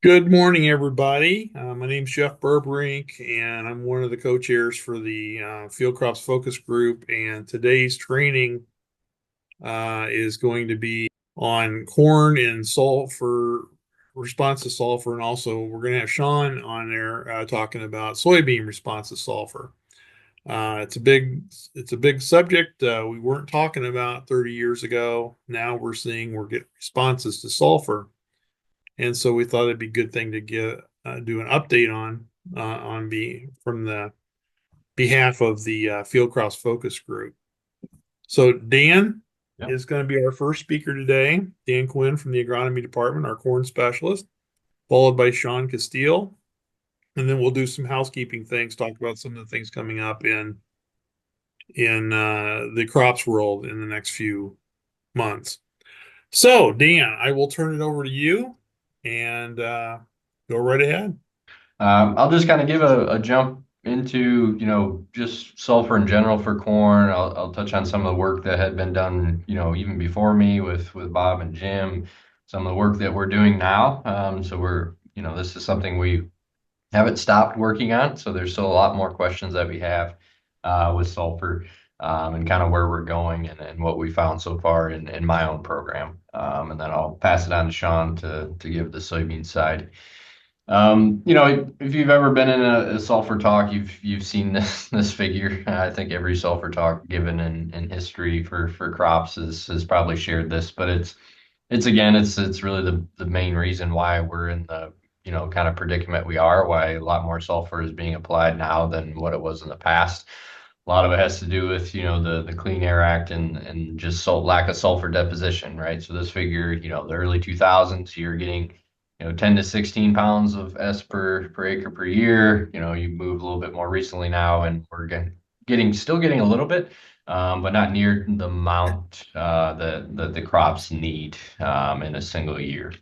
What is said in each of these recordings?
Good morning, everybody. My name's Jeff Burbrink, and I'm one of the co-chairs for the Field Crops Focus Group. And today's training is going to be on corn and sulfur, response to sulfur, and also we're going to have Shaun on there talking about soybean response to sulfur. It's a big subject we weren't talking about 30 years ago. Now we're getting responses to sulfur. And so we thought it'd be a good thing to do an update from the behalf of the Field Crops Focus Group. So Dan is going to be our first speaker today. Dan Quinn from the Agronomy Department, our corn specialist, followed by Shaun Casteel. And then we'll do some housekeeping things, talk about some of the things coming up in the crops world in the next few months. So Dan, I will turn it over to you. And go right ahead. I'll just kind of give a jump into, just sulfur in general for corn. I'll touch on some of the work that had been done, even before me with Bob and Jim, some of the work that we're doing now. So this is something we haven't stopped working on. So there's still a lot more questions that we have with sulfur and kind of where we're going and what we found so far in my own program. And then I'll pass it on to Shaun to give the soybean side. If you've ever been in a sulfur talk, you've seen this figure. I think every sulfur talk given in history for crops has probably shared this, but it's really the main reason why we're in the kind of predicament we are, why a lot more sulfur is being applied now than what it was in the past. A lot of it has to do with the Clean Air Act and just lack of sulfur deposition, right? So this figure, the early 2000s, you're getting 10 to 16 pounds of S per acre per year. You moved a little bit more recently now, and we're still getting a little bit, but not near the amount that the crops need in a single year.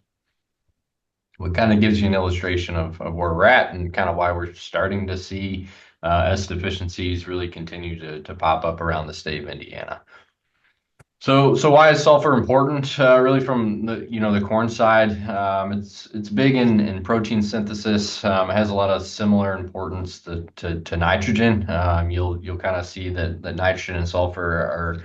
What kind of gives you an illustration of where we're at and kind of why we're starting to see S deficiencies really continue to pop up around the state of Indiana. So why is sulfur important? Really, from the corn side, it's big in protein synthesis. It has a lot of similar importance to nitrogen. You'll kind of see that nitrogen and sulfur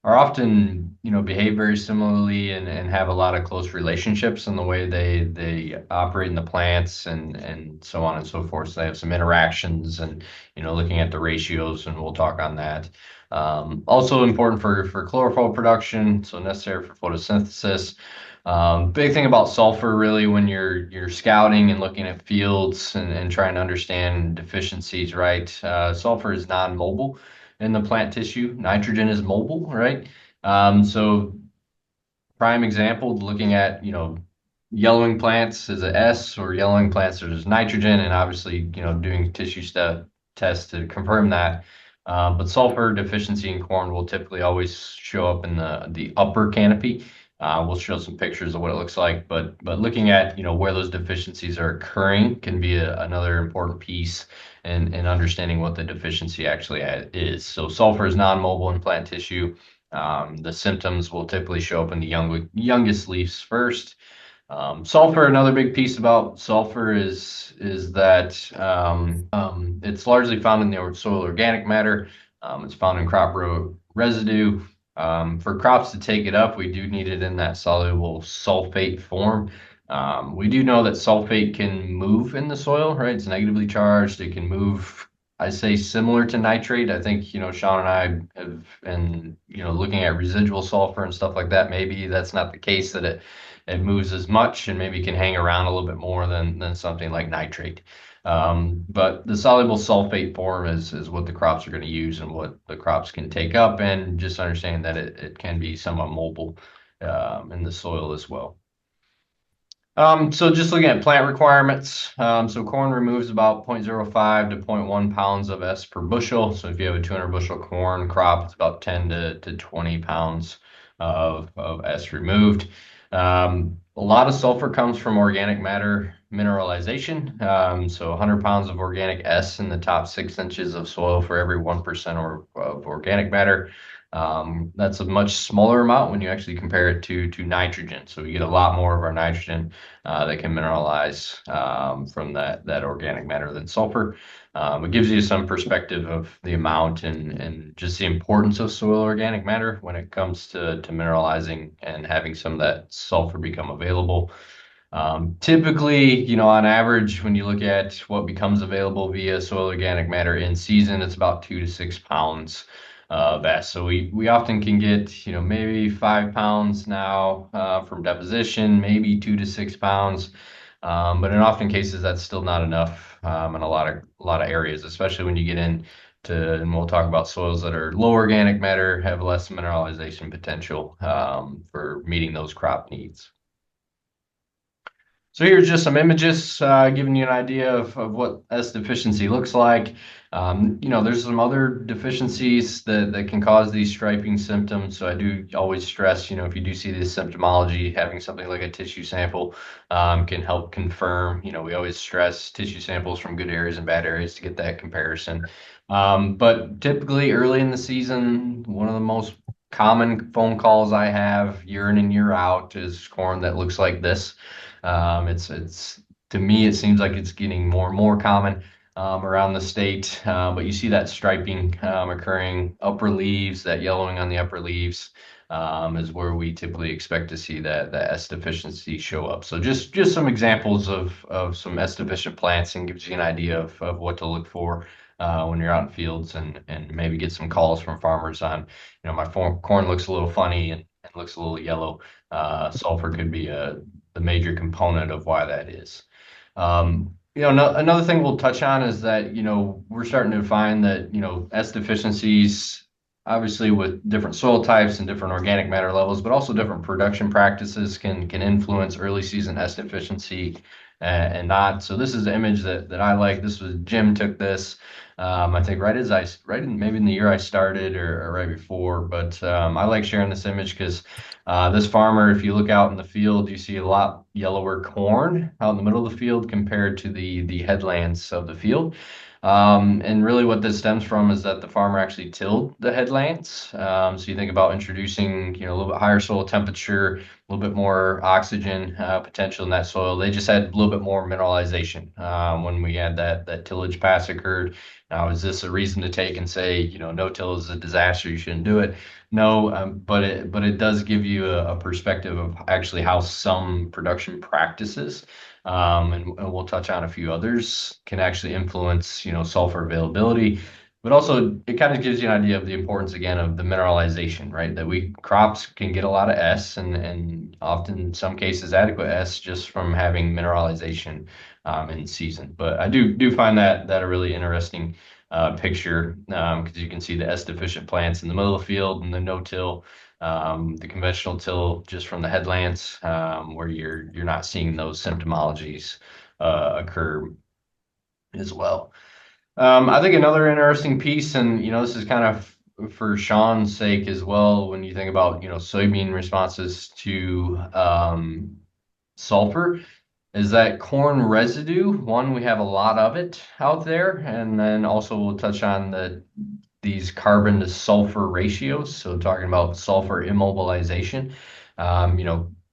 are often behave very similarly and have a lot of close relationships in the way they operate in the plants and so on and so forth. So they have some interactions and looking at the ratios, and we'll talk on that. Also important for chlorophyll production, so necessary for photosynthesis. Big thing about sulfur really when you're scouting and looking at fields and trying to understand deficiencies, right? Sulfur is non-mobile in the plant tissue. Nitrogen is mobile, right? So prime example, looking at, yellowing plants is a S, or yellowing plants there's nitrogen, and obviously, doing tissue tests to confirm that. But sulfur deficiency in corn will typically always show up in the upper canopy. We'll show some pictures of what it looks like, but looking at where those deficiencies are occurring can be another important piece in understanding what the deficiency actually is. So sulfur is non-mobile in plant tissue. The symptoms will typically show up in the youngest leaves first. Sulfur, another big piece about sulfur is that it's largely found in the soil organic matter. It's found in crop residue. For crops to take it up, we do need it in that soluble sulfate form. We do know that sulfate can move in the soil, right? It's negatively charged. It can move, I say, similar to nitrate. I think, Shaun and I have been, looking at residual sulfur and stuff like that. Maybe that's not the case, that it moves as much and maybe can hang around a little bit more than something like nitrate. But the soluble sulfate form is what the crops are going to use and what the crops can take up, and just understanding that it can be somewhat mobile in the soil as well. So just looking at plant requirements, so corn removes about 0.05 to 0.1 pounds of S per bushel. So if you have a 200 bushel corn crop, it's about 10 to 20 pounds of S removed. A lot of sulfur comes from organic matter mineralization. So 100 pounds of organic S in the top 6 inches of soil for every 1% of organic matter. That's a much smaller amount when you actually compare it to nitrogen. So we get a lot more of our nitrogen that can mineralize from that organic matter than sulfur. It gives you some perspective of the amount and just the importance of soil organic matter when it comes to mineralizing and having some of that sulfur become available. Typically, on average, when you look at what becomes available via soil organic matter in season, it's about 2 to 6 pounds of S. So we often can get, maybe 5 pounds now from deposition, maybe 2 to 6 pounds. But in often cases, that's still not enough in a lot of areas, especially when you get and we'll talk about soils that are low organic matter, have less mineralization potential for meeting those crop needs. So here's just some images giving you an idea of what S deficiency looks like. There's some other deficiencies that can cause these striping symptoms. So I do always stress, if you do see this symptomology, having something like a tissue sample can help confirm. We always stress tissue samples from good areas and bad areas to get that comparison. But typically early in the season, one of the most common phone calls I have year in and year out is corn that looks like this. It's to me, it seems like it's getting more and more common around the state. But you see that striping occurring, upper leaves, that yellowing on the upper leaves is where we typically expect to see that S deficiency show up. So just some examples of some S deficient plants and gives you an idea of what to look for when you're out in fields and maybe get some calls from farmers on, my corn looks a little funny and looks a little yellow. Sulfur could be the major component of why that is. Another thing we'll touch on is that, we're starting to find that, S deficiencies, obviously with different soil types and different organic matter levels, but also different production practices can influence early season S deficiency and not. So this is an image that I like. This was Jim took this. I think right in maybe in the year I started or right before, but I like sharing this image because this farmer, if you look out in the field, you see a lot yellower corn out in the middle of the field compared to the headlands of the field. And really what this stems from is that the farmer actually tilled the headlands. So you think about introducing, a little bit higher soil temperature, a little bit more oxygen potential in that soil. They just had a little bit more mineralization when we had that tillage pass occurred. Now, is this a reason to take and say, no-till is a disaster, you shouldn't do it? No, but it does give you a perspective of actually how some production practices, and we'll touch on a few others, can actually influence, sulfur availability. But also, it kind of gives you an idea of the importance again of the mineralization, right? That crops can get a lot of S and often in some cases adequate S just from having mineralization in season. But I do find that a really interesting picture because you can see the S deficient plants in the middle of the field and the no-till, the conventional till just from the headlands where you're not seeing those symptomologies occur as well. I think another interesting piece, and this is kind of for Shaun's sake as well, when you think about soybean responses to sulfur, is that corn residue. One, we have a lot of it out there, and then also we'll touch on these carbon to sulfur ratios. So talking about sulfur immobilization.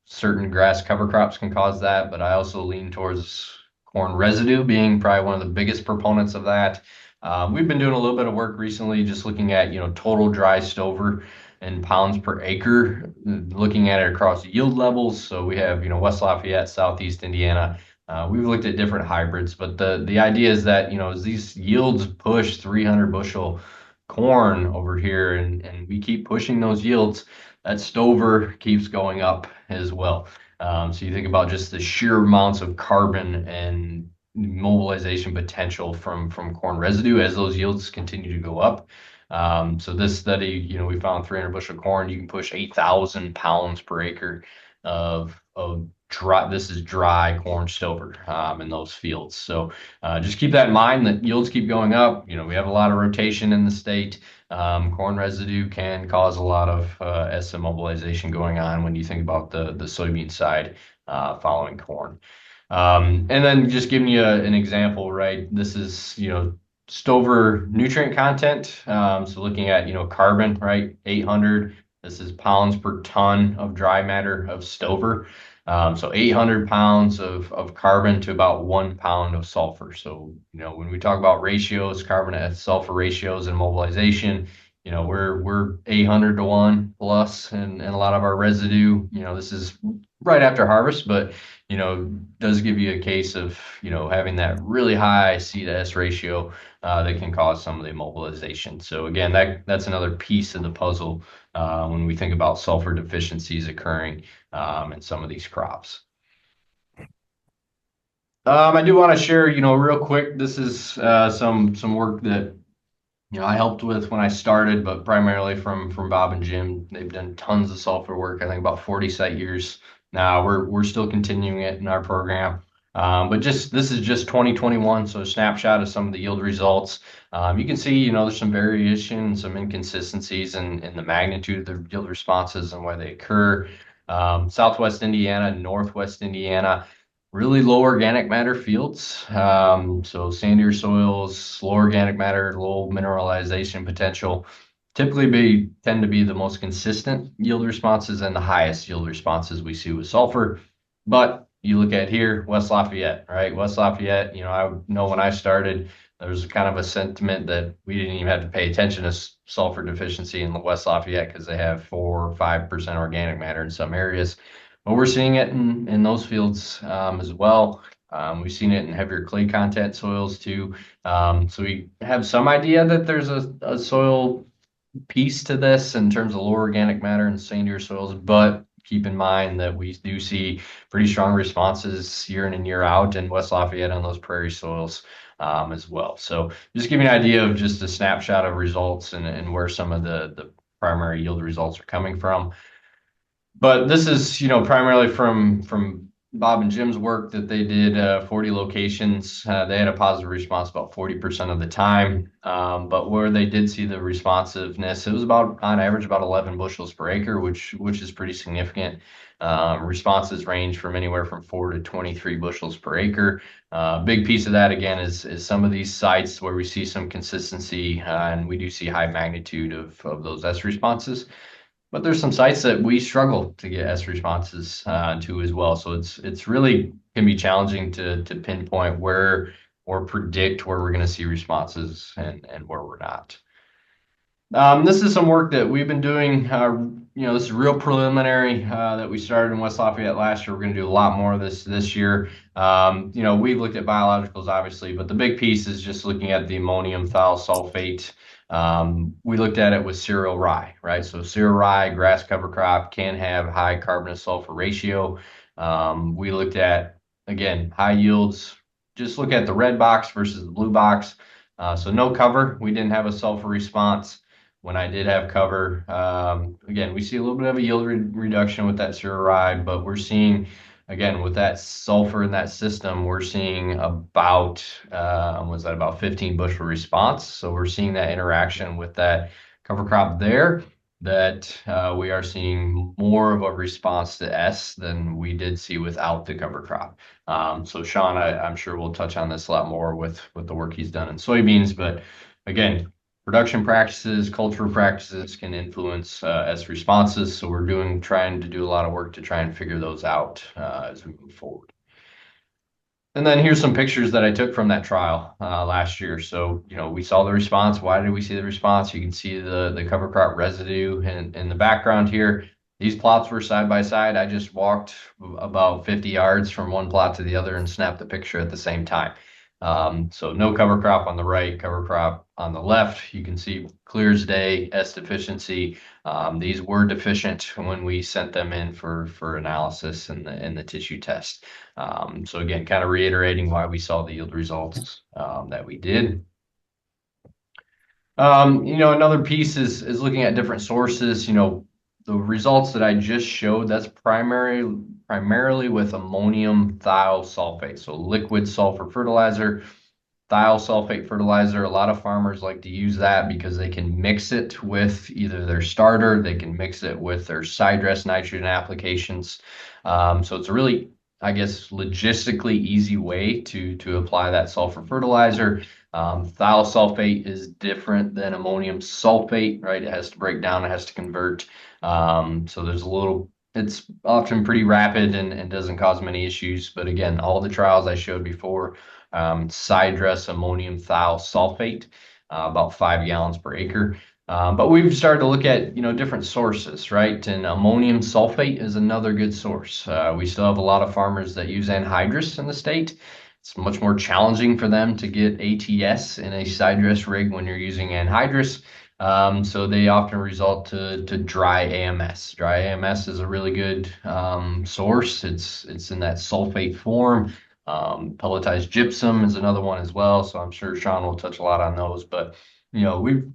Certain grass cover crops can cause that, but I also lean towards corn residue being probably one of the biggest proponents of that. We've been doing a little bit of work recently, just looking at total dry stover in pounds per acre, looking at it across yield levels. So we have West Lafayette, Southeast Indiana. We've looked at different hybrids, but the idea is that as these yields push 300 bushel corn over here, and we keep pushing those yields, that stover keeps going up as well. So you think about just the sheer amounts of carbon and mobilization potential from corn residue as those yields continue to go up. So this study, we found 300 bushel corn, you can push 8,000 pounds per acre of dry. This is dry corn stover in those fields. So just keep that in mind that yields keep going up. We have a lot of rotation in the state. Corn residue can cause a lot of S immobilization going on when you think about the soybean side following corn. And then just giving you an example, right? This is, Stover nutrient content. So looking at, carbon, right? 800. This is pounds per ton of dry matter of stover. So 800 pounds of carbon to about 1 pound of sulfur. So, when we talk about ratios, carbon to sulfur ratios and mobilization, we're 800 to 1 plus, and a lot of our residue, this is right after harvest, but does give you a case of, having that really high C to S ratio that can cause some of the immobilization. So again, that's another piece of the puzzle when we think about sulfur deficiencies occurring in some of these crops. I do want to share, real quick, this is some work that I helped with when I started, but primarily from Bob and Jim. They've done tons of sulfur work. I think about 40 site years now. We're still continuing it in our program. But this is just 2021, so a snapshot of some of the yield results. You can see, there's some variation, some inconsistencies in the magnitude of the yield responses and where they occur. Southwest Indiana, Northwest Indiana, really low organic matter fields. So sandier soils, low organic matter, low mineralization potential typically tend to be the most consistent yield responses and the highest yield responses we see with sulfur. But you look at here, West Lafayette, right? West Lafayette, I know when I started, there was kind of a sentiment that we didn't even have to pay attention to sulfur deficiency in the West Lafayette because they have 4 or 5% organic matter in some areas. But we're seeing it in those fields as well. We've seen it in heavier clay content soils too. So we have some idea that there's a soil piece to this in terms of low organic matter and sandier soils, but keep in mind that we do see pretty strong responses year in and year out in West Lafayette on those prairie soils as well. So just give you an idea of just a snapshot of results and where some of the primary yield results are coming from. But this is, primarily from Bob and Jim's work that they did 40 locations. They had a positive response about 40% of the time. But where they did see the responsiveness, it was about on average about 11 bushels per acre, which is pretty significant. Responses range from anywhere from 4 to 23 bushels per acre. Big piece of that again is some of these sites where we see some consistency and we do see high magnitude of those S responses. But there's some sites that we struggle to get S responses to as well. So it's really can be challenging to pinpoint where or predict where we're going to see responses and where we're not. This is some work that we've been doing. This is real preliminary that we started in West Lafayette last year. We're going to do a lot more of this year. We've looked at biologicals, obviously, but the big piece is just looking at the ammonium thiosulfate. We looked at it with cereal rye, right? So cereal rye, grass cover crop, can have high carbon to sulfur ratio. We looked at, again, high yields. Just look at the red box versus the blue box. So no cover, we didn't have a sulfur response. When I did have cover, again, we see a little bit of a yield reduction with that cereal rye, but we're seeing, again, with that sulfur in that system, we're seeing about, about 15 bushel response. So we're seeing that interaction with that cover crop there, that we are seeing more of a response to S than we did see without the cover crop. So Shaun, I'm sure we'll touch on this a lot more with the work he's done in soybeans, but again, production practices, cultural practices can influence S responses. So we're trying to do a lot of work to try and figure those out as we move forward. And then here's some pictures that I took from that trial last year. So, we saw the response. Why did we see the response? You can see the cover crop residue in the background here. These plots were side by side. I just walked about 50 yards from one plot to the other and snapped the picture at the same time. So no cover crop on the right, cover crop on the left. You can see clear as day, S deficiency. These were deficient when we sent them in for analysis in the tissue test. So again, kind of reiterating why we saw the yield results that we did. Another piece is looking at different sources. The results that I just showed, that's primarily with ammonium thiosulfate, so liquid sulfur fertilizer, thiosulfate fertilizer. A lot of farmers like to use that because they can mix it with either their starter, they can mix it with their side dress nitrogen applications. So it's a really I guess, logistically easy way to apply that sulfur fertilizer. Thiosulfate is different than ammonium sulfate, right? It has to break down, it has to convert. So there's a little, it's often pretty rapid and doesn't cause many issues. But again, all the trials I showed before, side dress ammonium thiosulfate, about 5 gallons per acre. But we've started to look at, different sources, right? And ammonium sulfate is another good source. We still have a lot of farmers that use anhydrous in the state. It's much more challenging for them to get ATS in a side dress rig when you're using anhydrous. So they often resort to dry AMS. Dry AMS is a really good source. It's in that sulfate form. Pelletized gypsum is another one as well. So I'm sure Shaun will touch a lot on those. But we've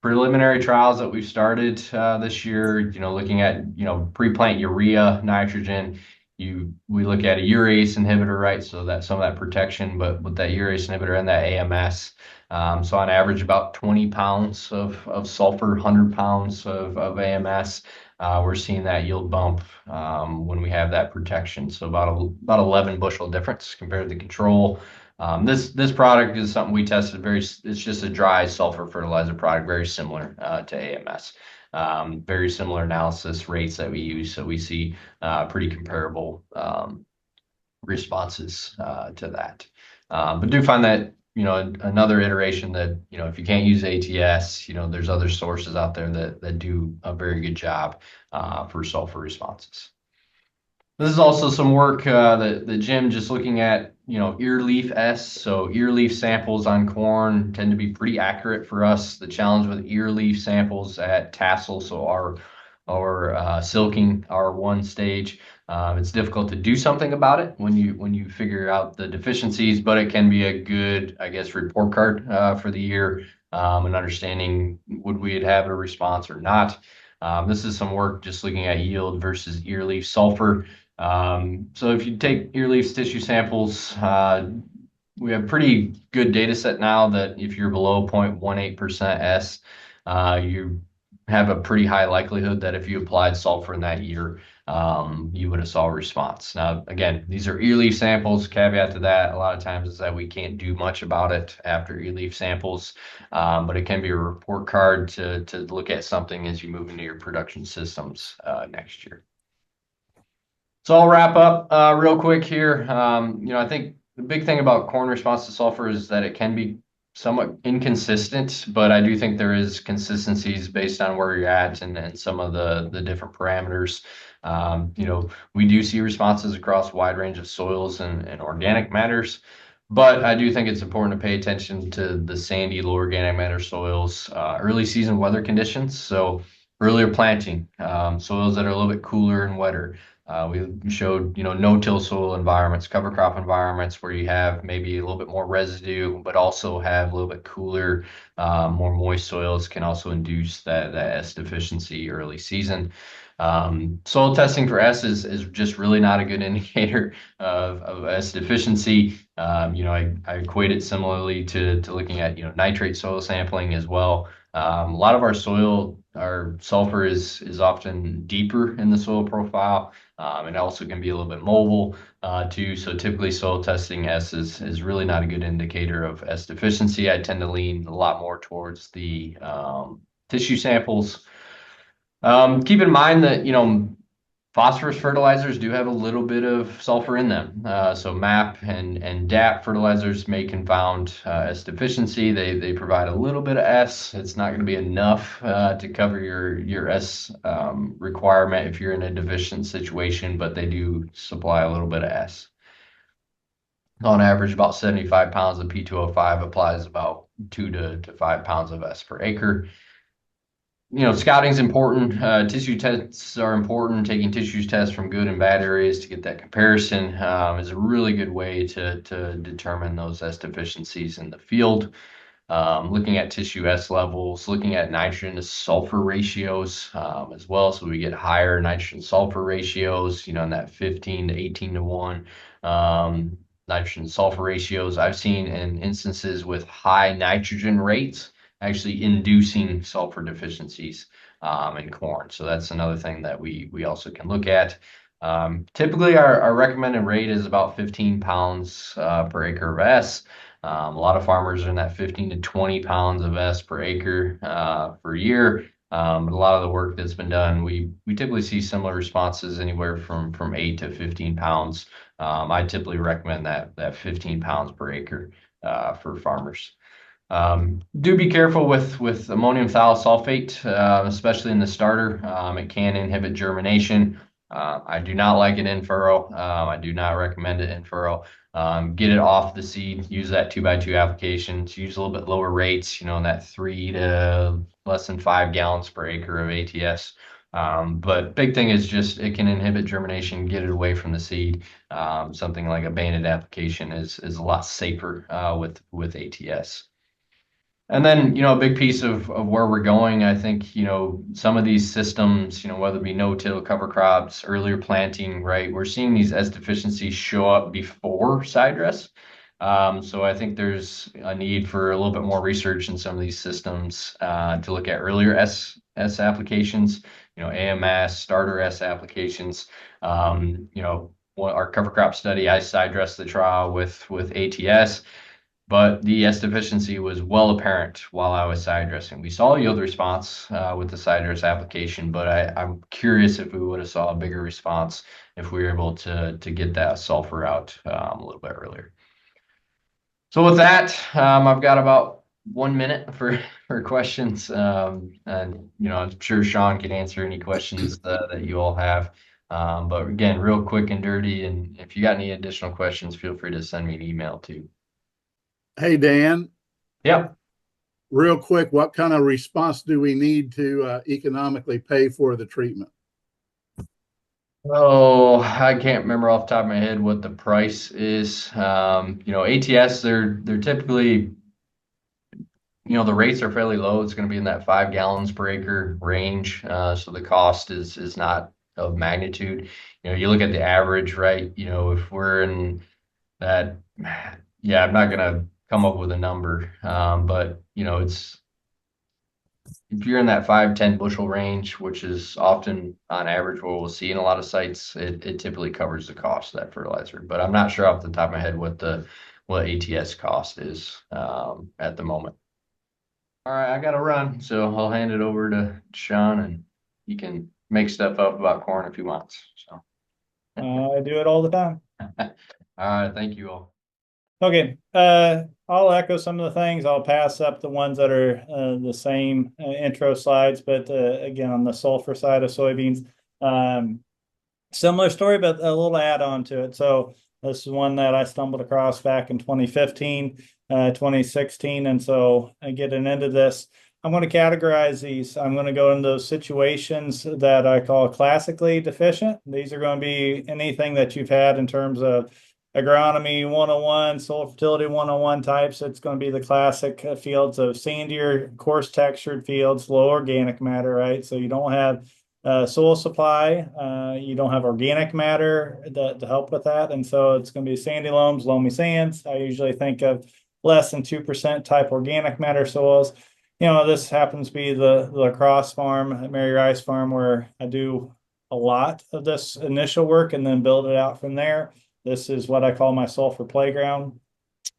preliminary trials that we've started this year, looking at, pre-plant urea, nitrogen. We look at a urease inhibitor, right? So that some of that protection, but with that urease inhibitor and that AMS. So on average, about 20 pounds of sulfur, 100 pounds of AMS. We're seeing that yield bump when we have that protection. So about 11 bushel difference compared to the control. This product is something we tested it's just a dry sulfur fertilizer product, very similar to AMS. Very similar analysis rates that we use, so we see pretty comparable responses to that. But do find that, another iteration that, if you can't use ATS, there's other sources out there that do a very good job for sulfur responses. This is also some work that Jim just looking at, ear leaf S. So ear leaf samples on corn tend to be pretty accurate for us. The challenge with ear leaf samples at tassel, so our silking, our one stage, it's difficult to do something about it when you figure out the deficiencies, but it can be a good, I guess, report card for the year and understanding would we have a response or not. This is some work just looking at yield versus ear leaf sulfur. So if you take ear leaf tissue samples, we have pretty good data set now that if you're below 0.18% S, you have a pretty high likelihood that if you applied sulfur in that year, you would have saw a response. Now, again, these are ear leaf samples. Caveat to that, a lot of times is that we can't do much about it after ear leaf samples, but it can be a report card to look at something as you move into your production systems next year. So I'll wrap up real quick here. I think the big thing about corn response to sulfur is that it can be somewhat inconsistent, but I do think there is consistencies based on where you're at and some of the different parameters. We do see responses across a wide range of soils and organic matters, but I do think it's important to pay attention to the sandy, low organic matter soils, early season weather conditions. So earlier planting, soils that are a little bit cooler and wetter. We showed, no-till soil environments, cover crop environments where you have maybe a little bit more residue, but also have a little bit cooler, more moist soils can also induce that S deficiency early season. Soil testing for S is just really not a good indicator of S deficiency. I equate it similarly to looking at, nitrate soil sampling as well. A lot of our sulfur is often deeper in the soil profile. It also can be a little bit mobile too. So typically soil testing S is really not a good indicator of S deficiency. I tend to lean a lot more towards the tissue samples. Keep in mind that, phosphorus fertilizers do have a little bit of sulfur in them. So MAP and DAP fertilizers may confound S deficiency. They provide a little bit of S. It's not going to be enough to cover your S requirement if you're in a deficient situation, but they do supply a little bit of S. On average, about 75 pounds of P2O5 applies about 2 to 5 pounds of S per acre. Scouting is important. Tissue tests are important. Taking tissue tests from good and bad areas to get that comparison is a really good way to determine those S deficiencies in the field. Looking at tissue S levels, looking at nitrogen to sulfur ratios as well. So we get higher nitrogen sulfur ratios, in that 15 to 18 to 1 nitrogen sulfur ratios. I've seen in instances with high nitrogen rates actually inducing sulfur deficiencies in corn. So that's another thing that we also can look at. Typically, our recommended rate is about 15 pounds per acre of S. A lot of farmers are in that 15 to 20 pounds of S per acre per year. But a lot of the work that's been done, we typically see similar responses anywhere from 8 to 15 pounds. I typically recommend that 15 pounds per acre for farmers. Do be careful with ammonium thiosulfate, especially in the starter. It can inhibit germination. I do not like it in furrow. I do not recommend it in furrow. Get it off the seed. Use that 2x2 applications. Use a little bit lower rates, in that 3 to less than 5 gallons per acre of ATS. But big thing is just it can inhibit germination, get it away from the seed. Something like a banded application is a lot safer with ATS. And then, a big piece of where we're going, I think, some of these systems, whether it be no-till cover crops, earlier planting, right? We're seeing these S deficiencies show up before side dress. So I think there's a need for a little bit more research in some of these systems to look at earlier S applications, AMS, starter S applications. Our cover crop study, I side dressed the trial with ATS. But the S deficiency was well apparent while I was side dressing. We saw yield response with the side dress application, but I'm curious if we would have saw a bigger response if we were able to get that sulfur out a little bit earlier. So with that, I've got about 1 minute for questions, and I'm sure Shaun can answer any questions that you all have. But again, real quick and dirty, and if you got any additional questions, feel free to send me an email too. Hey, Dan, Yeah. real quick, what kind of response do we need to economically pay for the treatment? Oh, I can't remember off the top of my head what the price is. ATS, they're typically, the rates are fairly low. It's going to be in that 5 gallons per acre range. So the cost is not of magnitude. You look at the average, right? If we're in that, yeah, I'm not going to come up with a number. But it's if you're in that 5-10 bushel range, which is often on average what we'll see in a lot of sites, it typically covers the cost of that fertilizer. But I'm not sure off the top of my head what ATS cost is at the moment. All right, I gotta run, so I'll hand it over to Shaun, and he can make stuff up about corn if he wants. So, I do it all the time. all right, thank you all. Okay, I'll echo some of the things. I'll pass up the ones that are the same intro slides, but again, on the sulfur side of soybeans, similar story, but a little add-on to it. So this is one that I stumbled across back in 2015, 2016, and so getting into this, I'm going to categorize these. I'm going to go into those situations that I call classically deficient. These are going to be anything that you've had in terms of agronomy 101, soil fertility 101 types. It's going to be the classic fields of sandier, coarse textured fields, low organic matter, right? So you don't have soil supply, you don't have organic matter to help with that. And so it's going to be sandy loams, loamy sands. I usually think of less than 2% type organic matter soils. This happens to be the La Crosse farm, Mary Rice farm, where I do a lot of this initial work and then build it out from there. This is what I call my sulfur playground.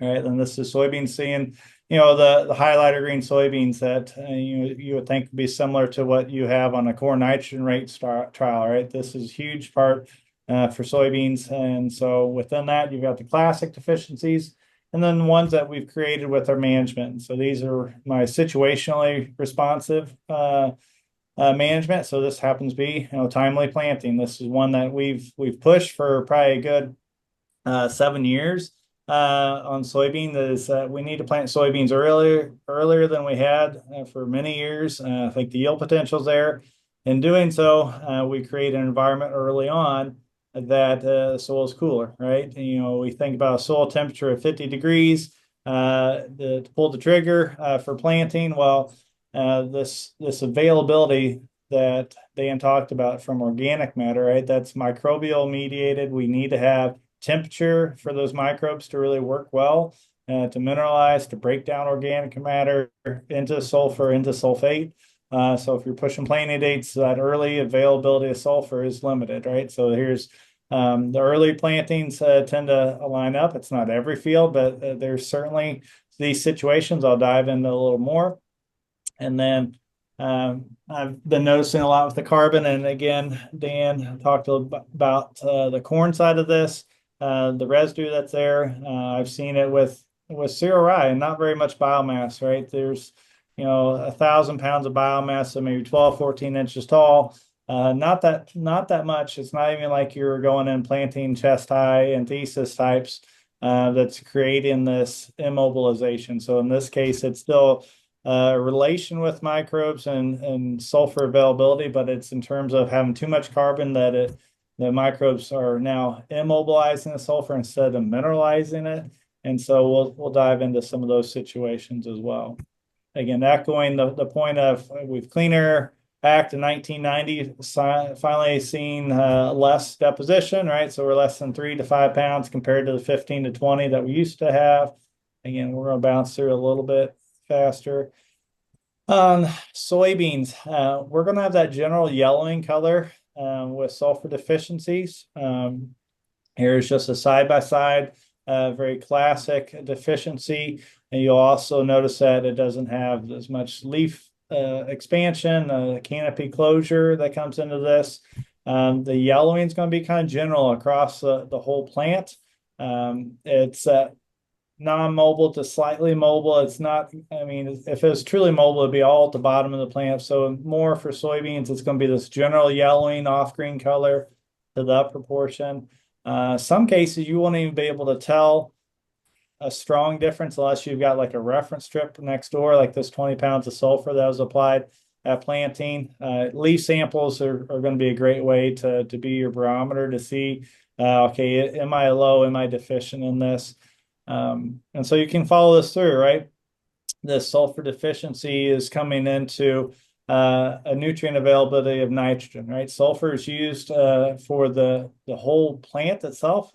All right, and this is soybeans seeing, the highlighter green soybeans that you would think would be similar to what you have on a corn nitrogen rate trial, right? This is a huge part for soybeans. And so within that, you've got the classic deficiencies and then the ones that we've created with our management. So these are my situationally responsive management. So this happens to be, timely planting. This is one that we've pushed for probably a good 7 years on soybean. Is we need to plant soybeans earlier than we had for many years. I think the yield potential is there. In doing so, we create an environment early on that the soil is cooler, right? We think about a soil temperature of 50 degrees to pull the trigger for planting. Well, this availability that Dan talked about from organic matter, right? That's microbial mediated. We need to have temperature for those microbes to really work well, to mineralize, to break down organic matter into sulfur, into sulfate. So if you're pushing planting dates, that early availability of sulfur is limited, right? So here's the early plantings tend to line up. It's not every field, but there's certainly these situations. I'll dive into a little more. And then I've been noticing a lot with the carbon. And again, Dan talked about the corn side of this, the residue that's there. I've seen it with cereal rye and not very much biomass, right? There's, 1,000 pounds of biomass, so maybe 12, 14 inches tall. Not that much. It's not even like you're going and planting chest high and thesis types that's creating this immobilization. So in this case, it's still relation with microbes and sulfur availability, but it's in terms of having too much carbon that the microbes are now immobilizing the sulfur instead of mineralizing it. And so we'll dive into some of those situations as well. Again, echoing the point of we've Clean Air Act in 1990 finally seen less deposition, right? So we're less than 3 to 5 pounds compared to the 15 to 20 that we used to have. Again, we're going to bounce through a little bit faster. Soybeans, we're going to have that general yellowing color with sulfur deficiencies. Here's just a side-by-side, very classic deficiency. And you'll also notice that it doesn't have as much leaf expansion, canopy closure that comes into this. The yellowing is going to be kind of general across the whole plant. It's non-mobile to slightly mobile. It's not, I mean, if it was truly mobile, it'd be all at the bottom of the plant. So more for soybeans, it's going to be this general yellowing off green color to the upper portion. Some cases you won't even be able to tell a strong difference unless you've got like a reference strip next door, like this 20 pounds of sulfur that was applied at planting. Leaf samples are going to be a great way to be your barometer to see, okay, am I low, am I deficient in this? And so you can follow this through, right? This sulfur deficiency is coming into a nutrient availability of nitrogen, right? Sulfur is used for the whole plant itself.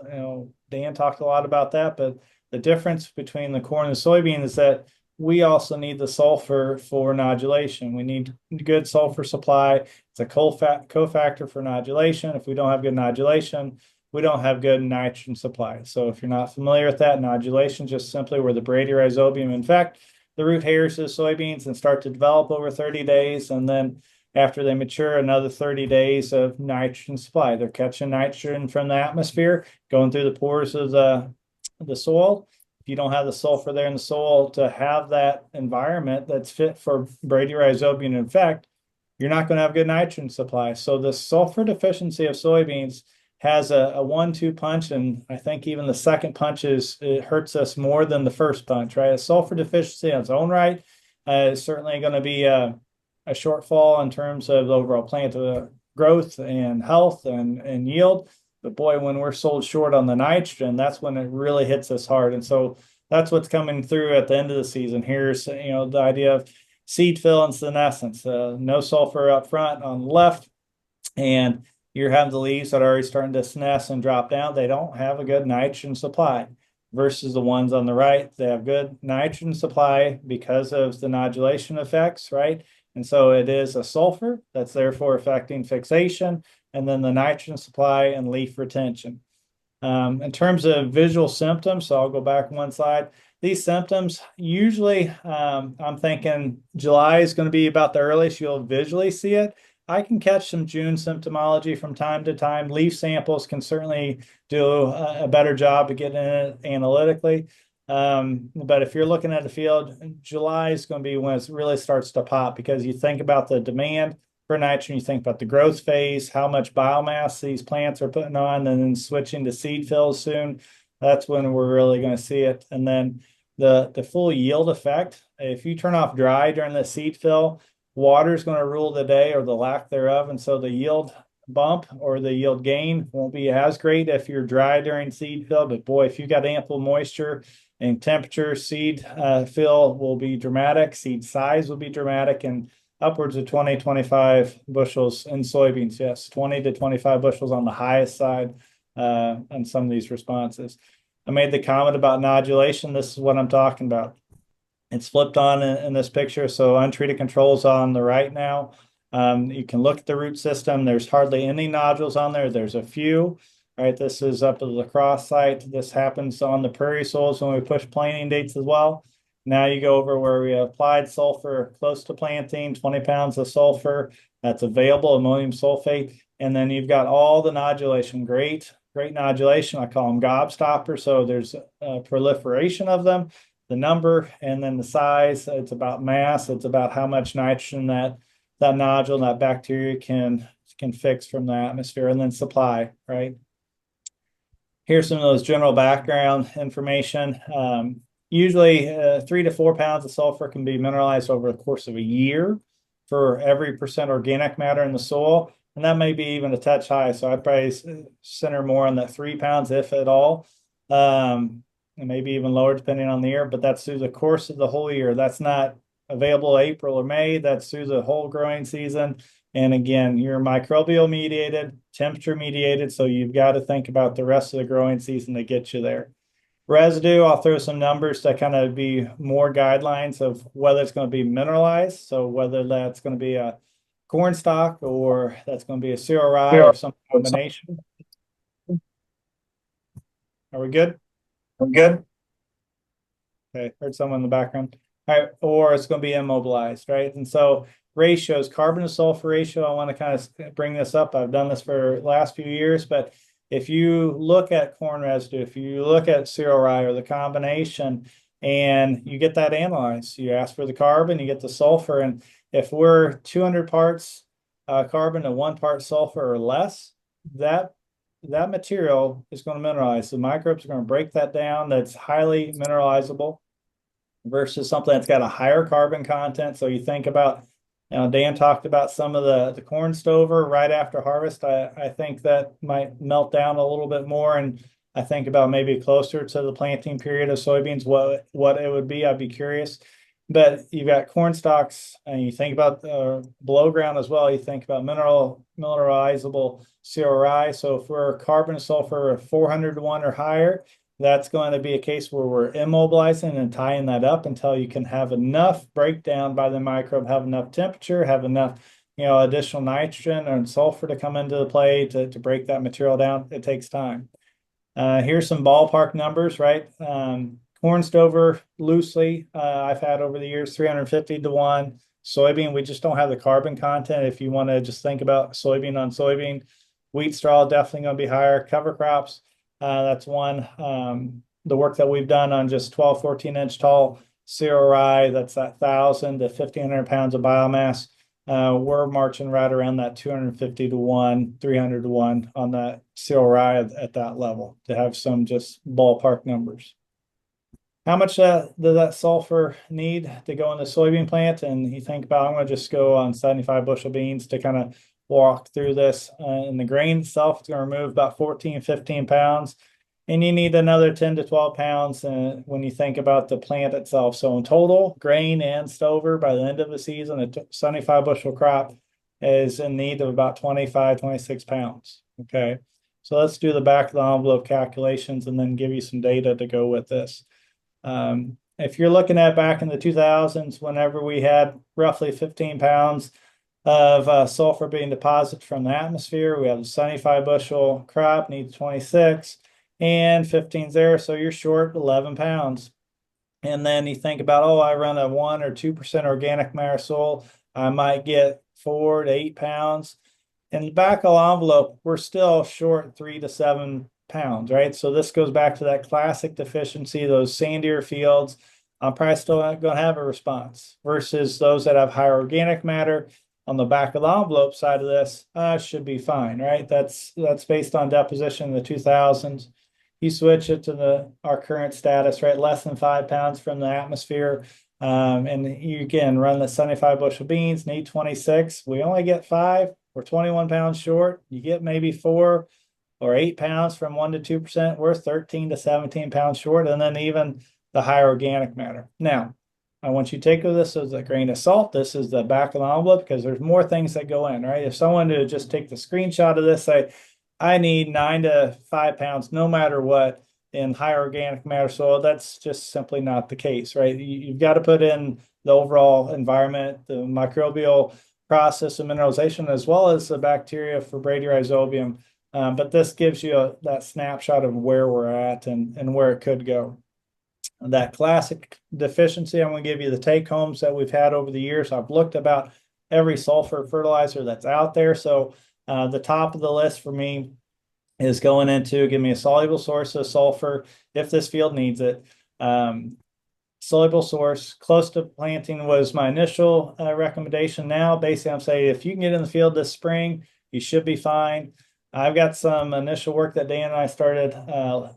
Dan talked a lot about that, but the difference between the corn and the soybean is that we also need the sulfur for nodulation. We need good sulfur supply. It's a cofactor for nodulation. If we don't have good nodulation, we don't have good nitrogen supply. So if you're not familiar with that, nodulation is just simply where the bradyrhizobium infect the root hairs of soybeans and start to develop over 30 days. And then after they mature, another 30 days of nitrogen supply. They're catching nitrogen from the atmosphere, going through the pores of the soil. If you don't have the sulfur there in the soil to have that environment that's fit for bradyrhizobium infect, you're not going to have good nitrogen supply. So the sulfur deficiency of soybeans has a 1-2 punch, and I think even the second punch it hurts us more than the first punch, right? A sulfur deficiency on its own right is certainly going to be a shortfall in terms of the overall plant growth and health and yield. But boy, when we're sold short on the nitrogen, that's when it really hits us hard. And so that's what's coming through at the end of the season. Here's the idea of seed fill and senescence. No sulfur up front on the left, and you're having the leaves that are already starting to senesce and drop down. They don't have a good nitrogen supply versus the ones on the right. They have good nitrogen supply because of the nodulation effects, right? And so it is a sulfur that's therefore affecting fixation, and then the nitrogen supply and leaf retention. In terms of visual symptoms, so I'll go back one slide. These symptoms, usually I'm thinking July is going to be about the earliest you'll visually see it. I can catch some June symptomology from time to time. Leaf samples can certainly do a better job of getting it analytically. But if you're looking at the field, July is going to be when it really starts to pop, because you think about the demand for nitrogen, you think about the growth phase, how much biomass these plants are putting on, and then switching to seed fills soon. That's when we're really going to see it. And then the full yield effect, if you turn off dry during the seed fill, water is going to rule the day or the lack thereof. And so the yield bump or the yield gain won't be as great if you're dry during seed fill. But boy, if you got ample moisture and temperature, seed fill will be dramatic. Seed size will be dramatic, and upwards of 20, 25 bushels in soybeans. Yes, 20 to 25 bushels on the highest side on some of these responses. I made the comment about nodulation. This is what I'm talking about. It's flipped on in this picture. So untreated controls on the right now. You can look at the root system. There's hardly any nodules on there. There's a few. All right, this is up at the lacrosse site. This happens on the prairie soils when we push planting dates as well. Now you go over where we applied sulfur close to planting, 20 pounds of sulfur that's available, ammonium sulfate. And then you've got all the nodulation, great nodulation. I call them gobstoppers. So there's a proliferation of them, the number, and then the size. It's about mass. It's about how much nitrogen that nodule, that bacteria can fix from the atmosphere, and then supply, right? Here's some of those general background information. Usually 3 to 4 pounds of sulfur can be mineralized over the course of a year for every percent organic matter in the soil. And that may be even a touch high. So I'd probably center more on that 3 pounds, if at all. And maybe even lower depending on the year, but that's through the course of the whole year. That's not available April or May. That's through the whole growing season. And again, you're microbial mediated, temperature mediated. So you've got to think about the rest of the growing season to get you there. Residue, I'll throw some numbers to kind of be more guidelines of whether it's going to be mineralized. So whether that's going to be a corn stalk or that's going to be a cereal rye or some combination. Are we good? We're good. Okay, heard someone in the background. All right, or it's going to be immobilized, right? And so ratios, carbon to sulfur ratio, I want to kind of bring this up. I've done this for the last few years, but if you look at corn residue, if you look at cereal rye or the combination, and you get that analyzed, you ask for the carbon, you get the sulfur, and if we're 200 parts carbon to 1 part sulfur or less, that material is going to mineralize. The microbes are going to break that down. That's highly mineralizable versus something that's got a higher carbon content. So you think about, Dan talked about some of the corn stover right after harvest. I think that might melt down a little bit more. And I think about maybe closer to the planting period of soybeans, what it would be. I'd be curious. But you've got corn stalks, and you think about below ground as well. You think about mineralizable cereal rye. So if we're carbon to sulfur 400 to 1 or higher, that's going to be a case where we're immobilizing and tying that up until you can have enough breakdown by the microbe, have enough temperature, have enough additional nitrogen and sulfur to come into the play to break that material down. It takes time. Here's some ballpark numbers, right? Corn stover loosely, I've had over the years 350 to 1. Soybean, we just don't have the carbon content. If you want to just think about soybean on soybean, wheat straw definitely going to be higher. Cover crops, that's one. The work that we've done on just 12, 14-inch tall cereal rye, that's that 1,000 to 1,500 pounds of biomass. We're marching right around that 250 to 1, 300 to 1 on that cereal rye at that level to have some just ballpark numbers. How much does that sulfur need to go in the soybean plant? And you think about, I'm going to just go on 75 bushel beans to kind of walk through this. And the grain itself, it's going to remove about 14, 15 pounds. And you need another 10 to 12 pounds when you think about the plant itself. So in total, grain and stover, by the end of the season, a 75 bushel crop is in need of about 25, 26 pounds. Okay. So let's do the back of the envelope calculations and then give you some data to go with this. If you're looking at back in the 2000s, whenever we had roughly 15 pounds of sulfur being deposited from the atmosphere, we have a 75 bushel crop, needs 26, and 15's there, so you're short 11 pounds. And then you think about, I run a 1 or 2% organic matter soil, I might get 4 to 8 pounds. In the back of the envelope, we're still short 3 to 7 pounds, right? So this goes back to that classic deficiency, those sandier fields. I'm probably still not going to have a response versus those that have higher organic matter on the back of the envelope side of this should be fine, right? That's based on deposition in the 2000s. You switch it to our current status, right? Less than 5 pounds from the atmosphere. And you again run the 75 bushel beans, need 26. We only get 5. We're 21 pounds short. You get maybe 4 or 8 pounds from 1 to 2%. We're 13 to 17 pounds short. And then even the higher organic matter. Now, I want you to take this as a grain of salt. This is the back of the envelope because there's more things that go in, right? If someone to just take the screenshot of this, say, I need 9 to 5 pounds no matter what, in high organic matter soil, that's just simply not the case, right? You've got to put in the overall environment, the microbial process of mineralization, as well as the bacteria for bradyrhizobium. But this gives you that snapshot of where we're at and where it could go. That classic deficiency, I'm going to give you the take homes that we've had over the years. I've looked about every sulfur fertilizer that's out there. So the top of the list for me is going into give me a soluble source of sulfur if this field needs it. Soluble source close to planting was my initial recommendation. Now, basically, I'm saying if you can get in the field this spring, you should be fine. I've got some initial work that Dan and I started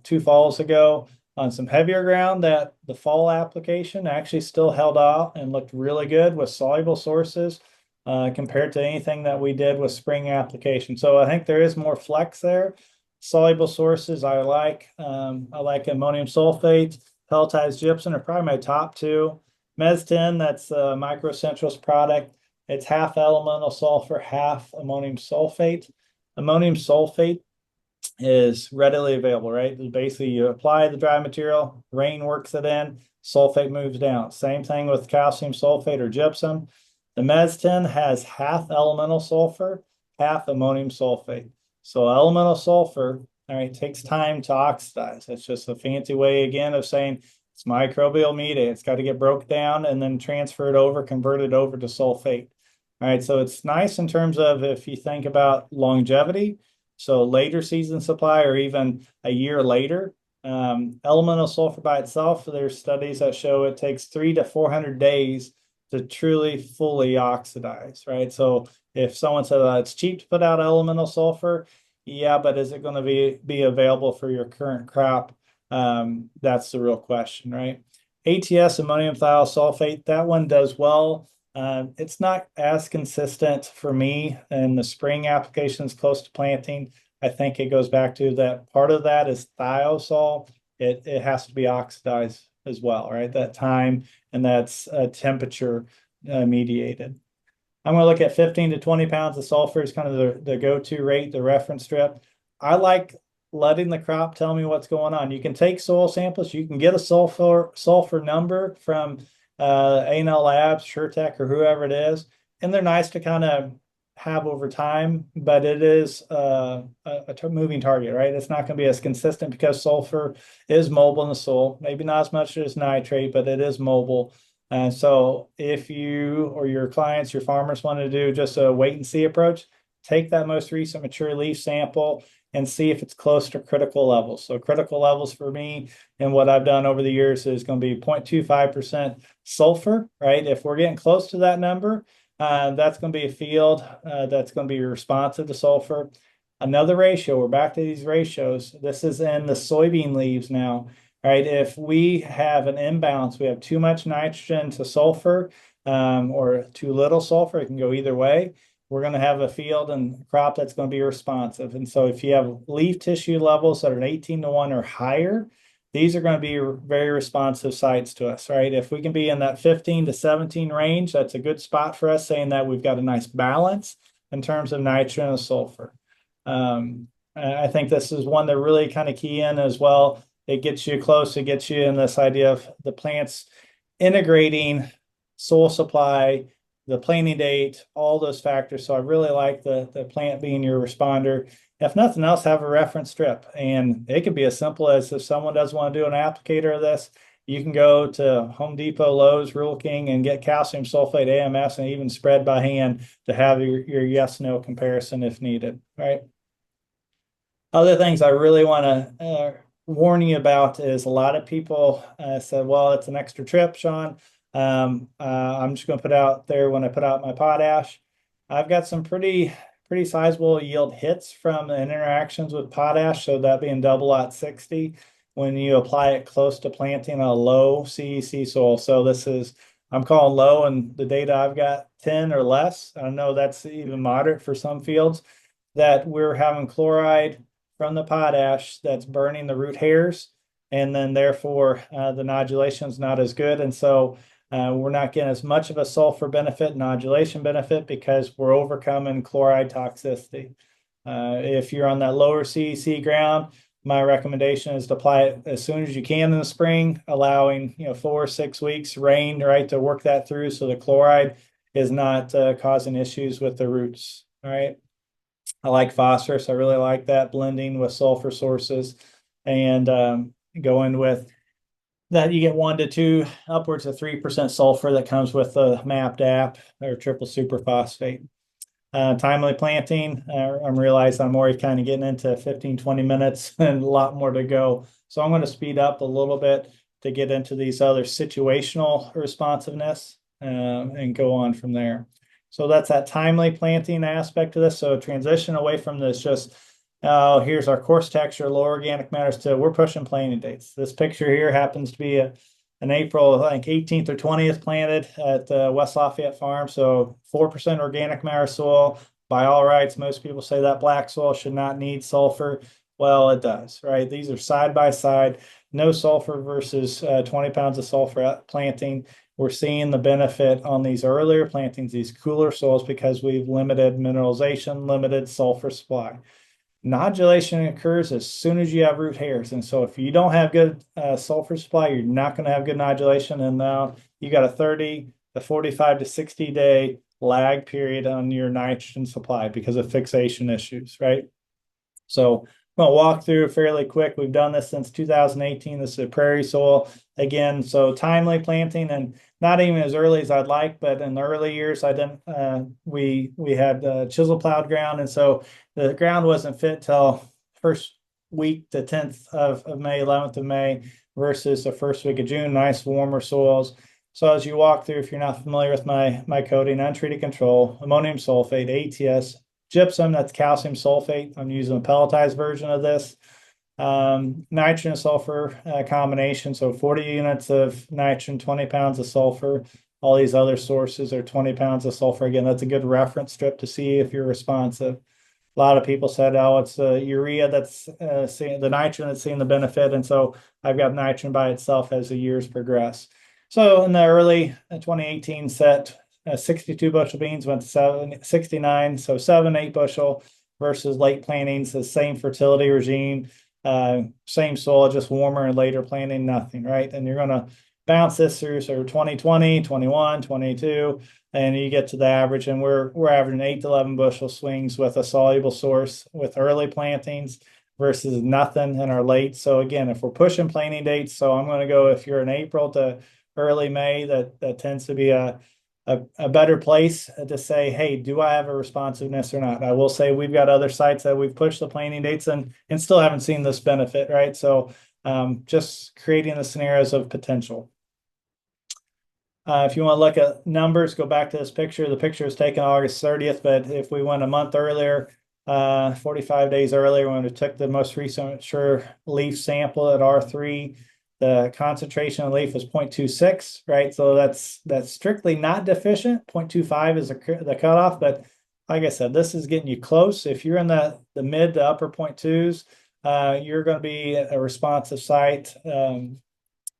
2 falls ago on some heavier ground that the fall application actually still held out and looked really good with soluble sources compared to anything that we did with spring application. So I think there is more flex there. Soluble sources I like ammonium sulfate, pelletized gypsum are probably my top 2. Mes 10, that's a Microcentral's product. It's half elemental sulfur, half ammonium sulfate. Ammonium sulfate is readily available, right? Basically, you apply the dry material, rain works it in, sulfate moves down. Same thing with calcium sulfate or gypsum. The Mes 10 has half elemental sulfur, half ammonium sulfate. So elemental sulfur, all right, takes time to oxidize. It's just a fancy way, again, of saying it's microbial media. It's got to get broke down and then transferred over, converted over to sulfate. All right, so it's nice in terms of if you think about longevity, so later season supply or even a year later. Elemental sulfur by itself, there's studies that show it takes 300 to 400 days to truly fully oxidize, right? So if someone said it's cheap to put out elemental sulfur, yeah, but is it going to be available for your current crop? That's the real question, right? ATS, ammonium thiosulfate, that one does well. It's not as consistent for me in the spring applications close to planting. I think it goes back to that part of that is thiosol. It has to be oxidized as well, right? That time, and that's temperature mediated. I'm going to look at 15 to 20 pounds of sulfur is kind of the go-to rate, the reference strip. I like letting the crop tell me what's going on. You can take soil samples. You can get a sulfur number from A&L Labs, SureTech, or whoever it is, and they're nice to kind of have over time, but it is a moving target, right? It's not going to be as consistent because sulfur is mobile in the soil. Maybe not as much as nitrate, but it is mobile. And so if you or your clients, your farmers want to do just a wait and see approach, take that most recent mature leaf sample and see if it's close to critical levels. So critical levels for me and what I've done over the years is going to be 0.25% sulfur, right? If we're getting close to that number, that's going to be a field that's going to be responsive to sulfur. Another ratio, we're back to these ratios. This is in the soybean leaves now, right? If we have an imbalance, we have too much nitrogen to sulfur or too little sulfur, it can go either way. We're going to have a field and crop that's going to be responsive. And so if you have leaf tissue levels that are an 18-to-1 or higher, these are going to be very responsive sites to us, right? If we can be in that 15 to 17 range, that's a good spot for us, saying that we've got a nice balance in terms of nitrogen and sulfur. I think this is one that really kind of key in as well. It gets you close, it gets you in this idea of the plants integrating soil supply, the planting date, all those factors. So I really like the plant being your responder. If nothing else, have a reference strip. And it could be as simple as if someone doesn't want to do an applicator of this, you can go to Home Depot, Lowe's, Rural King, and get calcium sulfate AMS and even spread by hand to have your yes-no comparison if needed, right? Other things I really want to warn you about is a lot of people said, well, it's an extra trip, Shaun. I'm just going to put out there when I put out my potash. I've got some pretty sizable yield hits from the interactions with potash. So that being double 60 when you apply it close to planting a low CEC soil. So this is, I'm calling low, and the data I've got 10 or less. I know that's even moderate for some fields, that we're having chloride from the potash that's burning the root hairs. And then therefore the nodulation is not as good. And so we're not getting as much of a sulfur benefit, nodulation benefit, because we're overcoming chloride toxicity. If you're on that lower CEC ground, My recommendation is to apply it as soon as you can in the spring, allowing 4 or 6 weeks rain, right, to work that through so the chloride is not causing issues with the roots. All right. I like phosphorus. I really like that blending with sulfur sources, and going with that, you get 1 to 2, upwards of 3% sulfur that comes with the MAP DAP or triple superphosphate. Timely planting, I'm realizing I'm already kind of getting into 15, 20 minutes and a lot more to go. So I'm going to speed up a little bit to get into these other situational responsiveness and go on from there. So that's that timely planting aspect of this. So transition away from this just, here's our coarse texture, low organic matters, to we're pushing planting dates. This picture here happens to be an April, I think 18th or 20th planted at West Lafayette Farm. So 4% organic matter soil. By all rights, most people say that black soil should not need sulfur. Well, it does, right? These are side by side, no sulfur versus 20 pounds of sulfur at planting. We're seeing the benefit on these earlier plantings, these cooler soils, because we've limited mineralization, limited sulfur supply. Nodulation occurs as soon as you have root hairs. And so if you don't have good sulfur supply, you're not going to have good nodulation. And now you got a 30 to 45 to 60 day lag period on your nitrogen supply because of fixation issues, right? So I'm going to walk through fairly quick. We've done this since 2018. This is a prairie soil again. So timely planting, and not even as early as I'd like, but in the early years, I didn't. We had chisel plowed ground, and so the ground wasn't fit till first week, the 10th of May, 11th of May, versus the first week of June. Nice warmer soils. So as you walk through, if you're not familiar with my coating, untreated control, ammonium sulfate, ATS, gypsum, that's calcium sulfate. I'm using a pelletized version of this. Nitrogen and sulfur combination. So 40 units of nitrogen, 20 pounds of sulfur. All these other sources are 20 pounds of sulfur. Again, that's a good reference strip to see if you're responsive. A lot of people said, oh, it's the urea that's seeing the nitrogen that's seeing the benefit. And so I've got nitrogen by itself as the years progress. So in the early 2018 set, 62 bushel beans went to 69, so 7-8 bushel versus late plantings, the same fertility regime, same soil, just warmer and later planting, nothing, right? And you're going to bounce this through, so 2020, 21, 22, and you get to the average, and we're averaging 8 to 11 bushel swings with a soluble source with early plantings versus nothing in our late. So again, if we're pushing planting dates, so I'm going to go, if you're in April to early May, that tends to be a better place to say, hey, do I have a responsiveness or not? I will say we've got other sites that we've pushed the planting dates and still haven't seen this benefit, right? So just creating the scenarios of potential. If you want to look at numbers, go back to this picture. The picture was taken August 30th, but if we went a month earlier, 45 days earlier, when we took the most recent mature leaf sample at R3, the concentration of leaf was 0.26, right? So that's strictly not deficient. 0.25 is the cutoff, but like I said, this is getting you close. If you're in the mid to upper 0.2s, you're going to be a responsive site.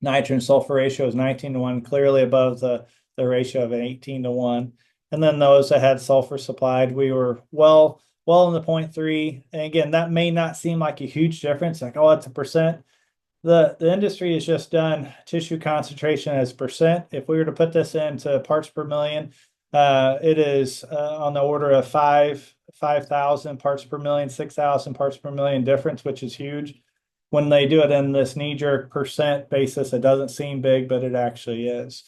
Nitrogen sulfur ratio is 19 to 1, clearly above the ratio of an 18 to 1. And then those that had sulfur supplied, we were well in the 0.3. And again, that may not seem like a huge difference, like, oh, it's a percent. The industry has just done tissue concentration as percent. If we were to put this into parts per million, it is on the order of 5,000 parts per million, 6,000 parts per million difference, which is huge. When they do it in this knee-jerk percent basis, it doesn't seem big, but it actually is.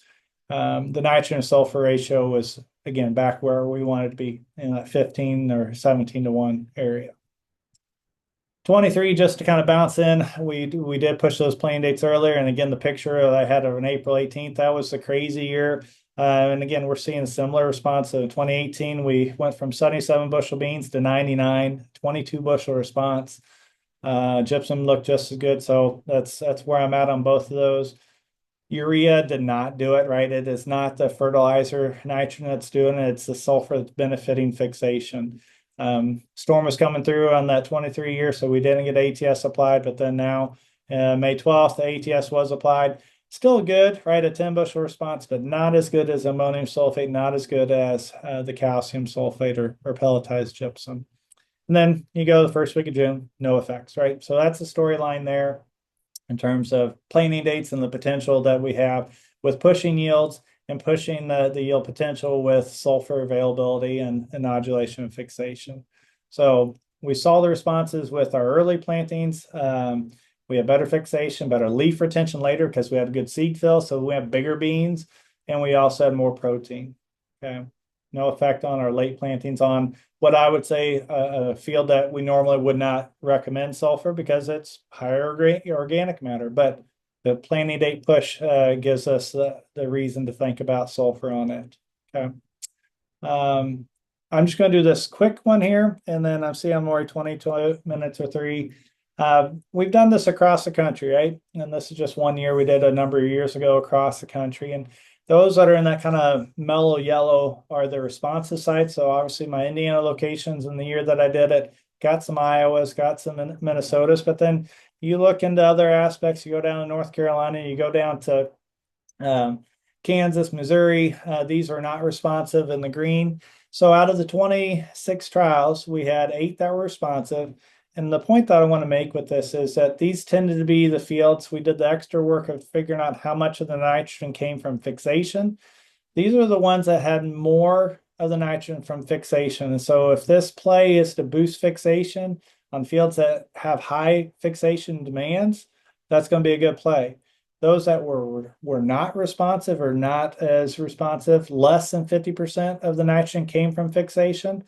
The nitrogen sulfur ratio was, again, back where we wanted to be, in that 15 or 17 to 1 area. 23, just to kind of bounce in, we did push those planting dates earlier. And again, the picture that I had of an April 18th, that was a crazy year. And again, we're seeing a similar response. So in 2018, we went from 77 bushel beans to 99, 22 bushel response. Gypsum looked just as good. So that's where I'm at on both of those. Urea did not do it, right? It is not the fertilizer nitrogen that's doing it. It's the sulfur that's benefiting fixation. Storm was coming through on that 23 year, so we didn't get ATS applied, but then now May 12th, the ATS was applied. Still good, right? A 10 bushel response, but not as good as ammonium sulfate, not as good as the calcium sulfate or pelletized gypsum. And then you go the first week of June, no effects, right? So that's the storyline there in terms of planting dates and the potential that we have with pushing yields and pushing the yield potential with sulfur availability and nodulation and fixation. So we saw the responses with our early plantings. We had better fixation, better leaf retention later because we had good seed fill. So we have bigger beans, and we also had more protein. Okay. No effect on our late plantings on what I would say a field that we normally would not recommend sulfur because it's higher organic matter. But the planting date push gives us the reason to think about sulfur on it. Okay. I'm just going to do this quick one here, and then I'm seeing I'm already 22 minutes or three. We've done this across the country, right? And this is just one year. We did a number of years ago across the country. And those that are in that kind of mellow yellow are the responsive sites. So obviously my Indiana locations in the year that I did it, got some Iowas, got some Minnesotas, but then you look into other aspects, you go down to North Carolina, you go down to Kansas, Missouri, these are not responsive in the green. So out of the 26 trials, we had 8 that were responsive. And the point that I want to make with this is that these tended to be the fields. We did the extra work of figuring out how much of the nitrogen came from fixation. These are the ones that had more of the nitrogen from fixation. And so if this play is to boost fixation on fields that have high fixation demands, that's going to be a good play. Those that were not responsive or not as responsive, less than 50% of the nitrogen came from fixation.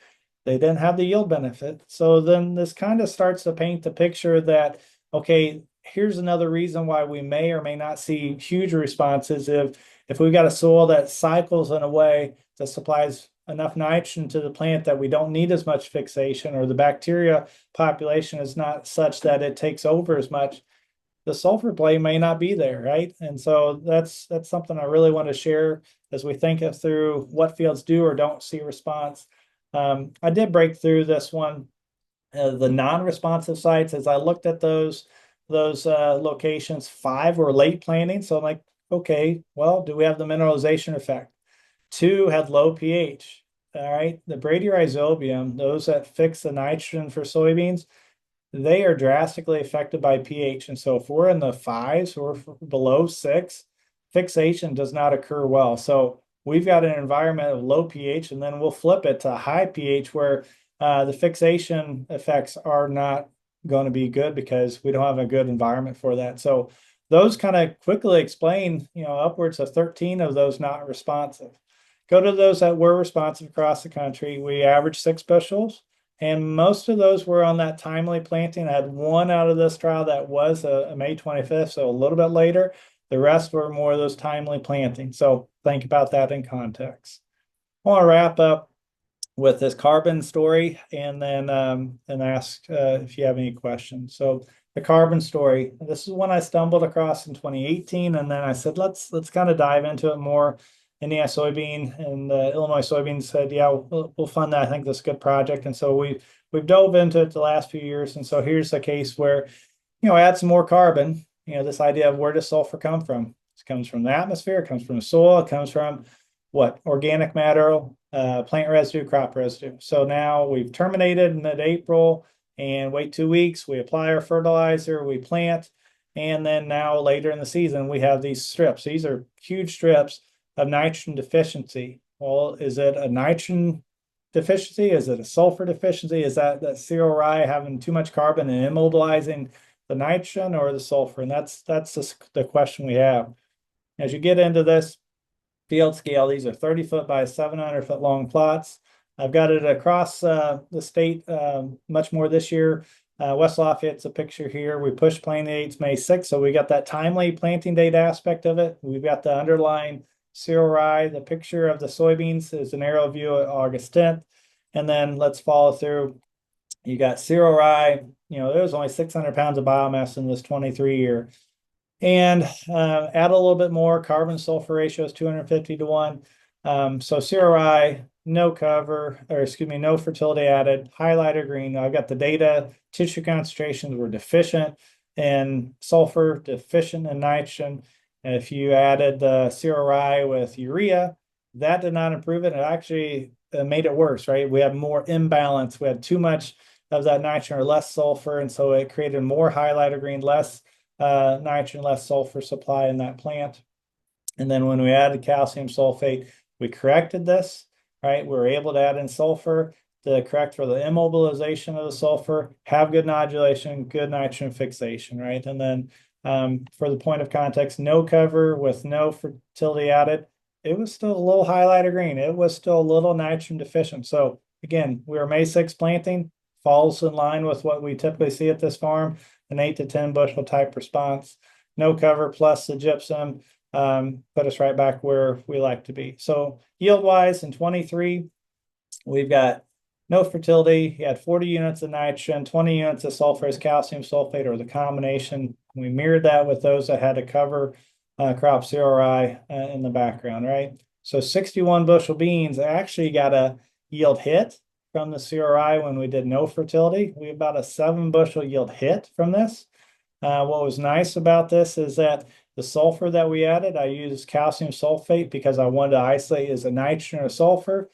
They didn't have the yield benefit. So then this kind of starts to paint the picture that, okay, here's another reason why we may or may not see huge responses if we've got a soil that cycles in a way that supplies enough nitrogen to the plant that we don't need as much fixation, or the bacteria population is not such that it takes over as much. The sulfur play may not be there, right? And so that's something I really want to share as we think through what fields do or don't see response. I did break through this one, the non-responsive sites. As I looked at those locations, 5 were late planting. So I'm like, okay, well, do we have the mineralization effect? 2 had low pH. All right, the bradyrhizobium, those that fix the nitrogen for soybeans, they are drastically affected by pH. And so if we're in the 5s or below 6, fixation does not occur well. So we've got an environment of low pH, and then we'll flip it to high pH where the fixation effects are not going to be good because we don't have a good environment for that. So those kind of quickly explain, upwards of 13 of those not responsive. Go to those that were responsive across the country. We averaged 6 bushels. And most of those were on that timely planting. I had 1 out of this trial that was a May 25th, so a little bit later. The rest were more of those timely plantings. So think about that in context. I want to wrap up with this carbon story and then ask if you have any questions. So the carbon story, this is one I stumbled across in 2018, and then I said, let's kind of dive into it more. Indiana Soybean and Illinois Soybeans said, yeah, we'll fund that. I think that's a good project. And so we've dove into it the last few years. And so here's a case where, add some more carbon, this idea of where does sulfur come from? It comes from the atmosphere, it comes from the soil, it comes from what? Organic matter, plant residue, crop residue. So now we've terminated in mid-April and wait 2 weeks. We apply our fertilizer, we plant. And then now later in the season, we have these strips. These are huge strips of nitrogen deficiency. Well, is it a nitrogen deficiency? Is it a sulfur deficiency? Is that cereal rye having too much carbon and immobilizing the nitrogen or the sulfur? And that's the question we have. As you get into this field scale, these are 30-foot by 700-foot long plots. I've got it across the state much more this year. West Lafayette's a picture here. We pushed planting dates May 6th, so we got that timely planting date aspect of it. We've got the underlying cereal rye. The picture of the soybeans is an aerial view at August 10th. And then let's follow through. You got cereal rye. There was only 600 pounds of biomass in this 23 year. And add a little bit more. Carbon sulfur ratio is 250 to 1. So cereal rye, no cover, or excuse me, no fertility added, highlighter green. I've got the data. Tissue concentrations were deficient in sulfur, deficient in nitrogen. And if you added the cereal rye with urea, that did not improve it. It actually made it worse, right? We have more imbalance. We had too much of that nitrogen or less sulfur. And so it created more highlighter green, less nitrogen, less sulfur supply in that plant. And then when we added calcium sulfate, we corrected this, right? We were able to add in sulfur to correct for the immobilization of the sulfur, have good nodulation, good nitrogen fixation, right? And then for the point of context, no cover with no fertility added, it was still a little highlighter green. It was still a little nitrogen deficient. So again, we were May 6 planting, falls in line with what we typically see at this farm, an 8 to 10 bushel type response. No cover plus the gypsum put us right back where we like to be. So yield wise in 23, we've got no fertility. He had 40 units of nitrogen, 20 units of sulfurous calcium sulfate, or the combination. We mirrored that with those that had to cover crop CRI in the background, right? So 61 bushel beans actually got a yield hit from the CRI when we did no fertility. We about a 7 bushel yield hit from this. What was nice about this is that the sulfur that we added, I used calcium sulfate because I wanted to isolate is a nitrogen or sulfur.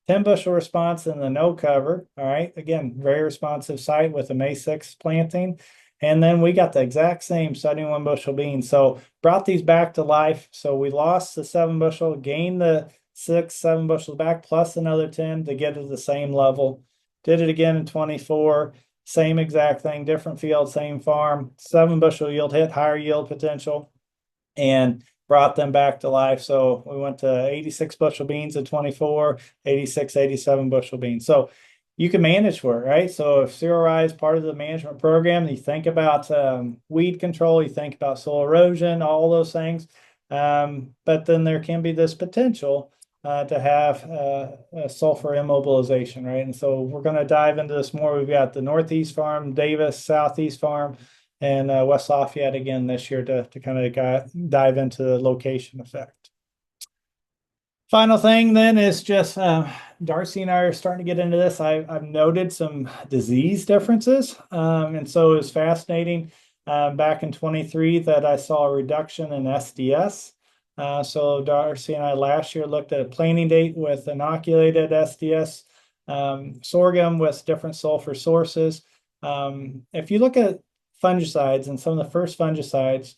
10 bushel response in the no cover. All right. Again, very responsive site with a May 6th planting. And then we got the exact same 71 bushel beans. So brought these back to life. So we lost the 7 bushel, gained the 7 bushels back, plus another 10 to get to the same level. Did it again in 24. Same exact thing, different field, same farm. 7 bushel yield hit, higher yield potential, and brought them back to life. So we went to 86 bushel beans at 24, 86, 87 bushel beans. So you can manage for it, right? So if CRI is part of the management program, you think about weed control, you think about soil erosion, all those things. But then there can be this potential to have a sulfur immobilization, right? And so we're going to dive into this more. We've got the Northeast Farm, Davis, Southeast Farm, and West Lafayette again this year to kind of dive into the location effect. Final thing then is just Darcy and I are starting to get into this. I've noted some disease differences. And so it was fascinating back in 23 that I saw a reduction in SDS. So Darcy and I last year looked at a planting date with inoculated SDS, sorghum with different sulfur sources. If you look at fungicides and some of the first fungicides,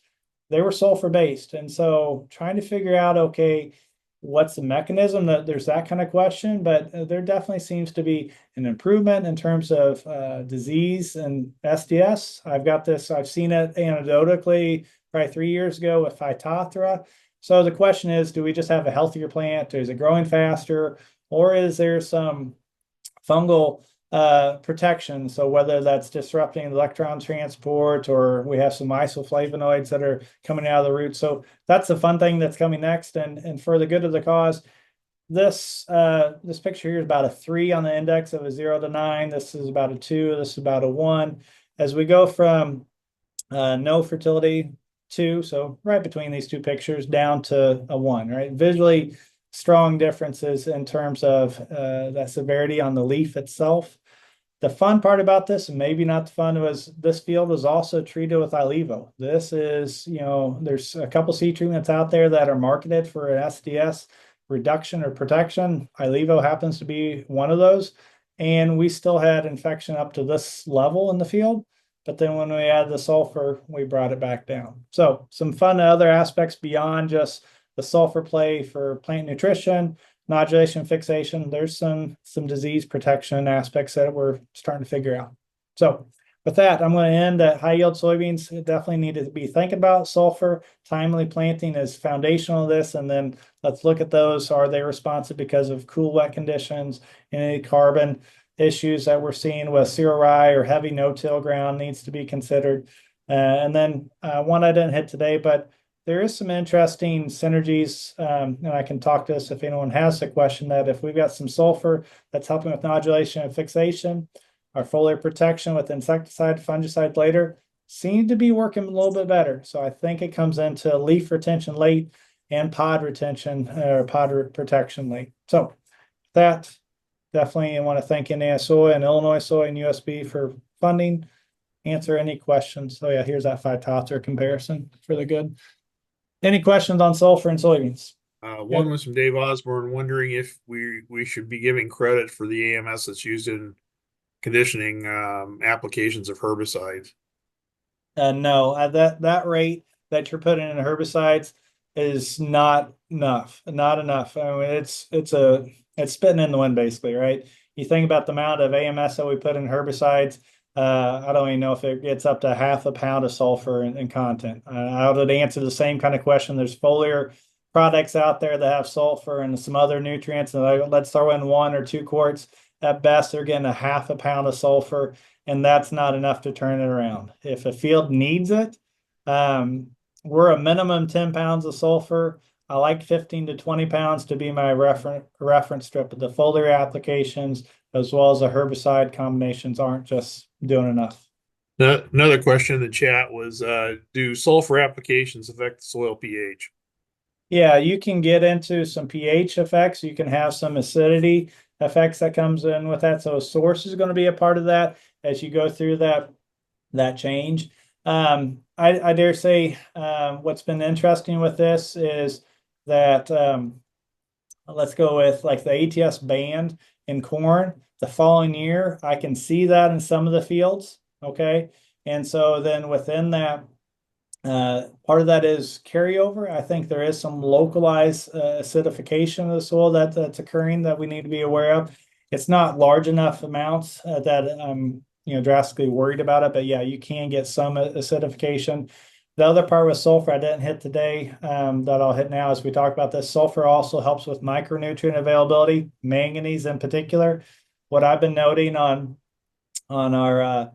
they were sulfur based. And so trying to figure out, okay, what's the mechanism? That there's that kind of question, but there definitely seems to be an improvement in terms of disease and SDS. I've got this, I've seen it anecdotally probably 3 years ago with Phytophthora. So the question is, do we just have a healthier plant? Is it growing faster? Or is there some fungal protection? So whether that's disrupting electron transport, or we have some isoflavonoids that are coming out of the root. So that's the fun thing that's coming next. And for the good of the cause, this picture here is about a 3 on the index of a 0 to 9. This is about a 2. This is about a 1. As we go from no fertility 2, so right between these two pictures, down to a 1, right? Visually strong differences in terms of that severity on the leaf itself. The fun part about this, and maybe not the fun, was this field was also treated with Ilevo. This is, there's a couple seed treatments out there that are marketed for an SDS reduction or protection. Ilevo happens to be one of those. And we still had infection up to this level in the field. But then when we add the sulfur, we brought it back down. So some fun other aspects beyond just the sulfur play for plant nutrition, nodulation, fixation. There's some disease protection aspects that we're starting to figure out. So with that, I'm going to end that high yield soybeans definitely need to be thinking about sulfur. Timely planting is foundational to this. And then let's look at those. Are they responsive because of cool, wet conditions, any carbon issues that we're seeing with CRI or heavy no-till ground needs to be considered. And then one I didn't hit today, but there is some interesting synergies, and I can talk to this if anyone has a question, that if we've got some sulfur that's helping with nodulation and fixation, our foliar protection with insecticide, fungicide later seem to be working a little bit better. So I think it comes into leaf retention late and pod retention or pod protection late. So that definitely I want to thank Indiana Soy and Illinois Soy and USB for funding. Answer any questions. So yeah, here's that Phytophthora comparison for the good. Any questions on sulfur and soybeans? One was from Dave Osborne, wondering if we should be giving credit for the AMS that's used in conditioning applications of herbicides. No, that rate that you're putting in herbicides is not enough. Not enough. I mean, it's spitting in the wind basically, right? You think about the amount of AMS that we put in herbicides. I don't even know if it gets up to half a pound of sulfur in content. I would answer the same kind of question. There's foliar products out there that have sulfur and some other nutrients, and let's throw in 1 or 2 quarts. At best, they're getting a half a pound of sulfur, and that's not enough to turn it around. If a field needs it, we're a minimum 10 pounds of sulfur. I like 15 to 20 pounds to be my reference strip, but the foliar applications as well as the herbicide combinations aren't just doing enough. Another question in the chat was, do sulfur applications affect the soil pH? Yeah, you can get into some pH effects. You can have some acidity effects that comes in with that. So source is going to be a part of that as you go through that change. I dare say what's been interesting with this is that let's go with like the ATS band in corn. The following year, I can see that in some of the fields. Okay. And so then within that, part of that is carryover. I think there is some localized acidification of the soil that's occurring that we need to be aware of. It's not large enough amounts that I'm drastically worried about it, but yeah, you can get some acidification. The other part with sulfur I didn't hit today that I'll hit now as we talk about this. Sulfur also helps with micronutrient availability, manganese in particular. What I've been noting on our